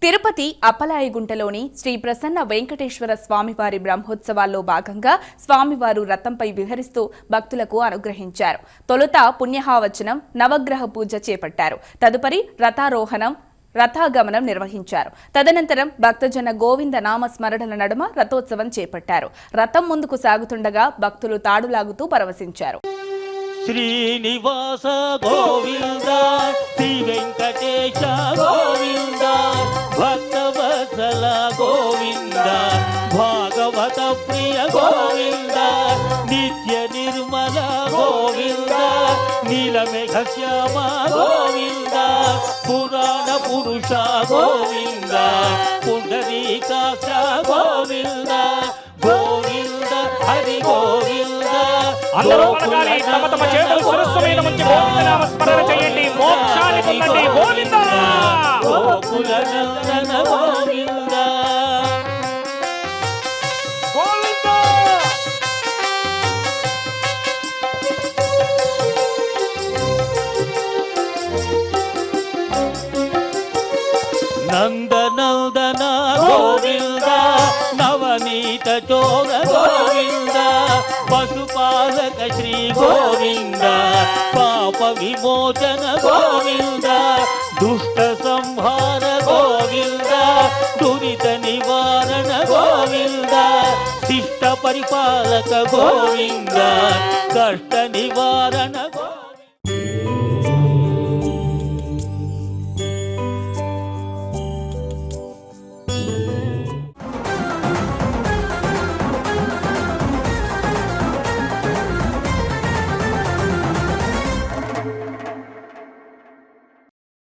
తిరుపతి అప్పలాయగుంటలోని శ్రీ ప్రసన్న వెంకటేశ్వర స్వామివారి బ్రహ్మోత్సవాల్లో భాగంగా స్వామివారు రథంపై విహరిస్తూ భక్తులకు అనుగ్రహించారు. తొలుత పుణ్యహావచనం, నవగ్రహ పూజ చేపట్టారు. తదుపరి రథారోహణం, రథాగమనం నిర్వహించారు. తదనంతరం భక్తజన గోవింద నామ స్మరణల నడుమ రథోత్సవం చేపట్టారు. రథం ముందుకు సాగుతుండగా భక్తులు తాడులాగుతూ పరవశించారు. శ్రీనివాస గోవింద, శ్రీ వెంకటేశ గోవింద, భక్తవత్సల గోవింద, భాగవత ప్రియ గోవింద, నిత్య నిర్మల గోవింద, నీలమేఘ శ్యామ గోవింద, పురాణ పురుష గోవింద, పుండరీకాక్ష గోవింద, గోవింద హరి గోవింద. అందరూ పలకాలి, తమ తమ చేతులు శిరస్సు మీద ఉంచి గోవింద నామ స్మరణ చేయండి. మోక్షాన్ని పొందండి. గోవింద గోకుల నందన గోవింద గోవింద. నందనందన గోవింద, నవనీత చోర గోవింద, పశుపాలక శ్రీ గోవింద, పాప విమోచన గోవింద, దుష్ట సంహార గోవింద, దురిత నివారణ గోవింద, శిష్ట పరిపాలక గోవింద, కష్ట నివారణ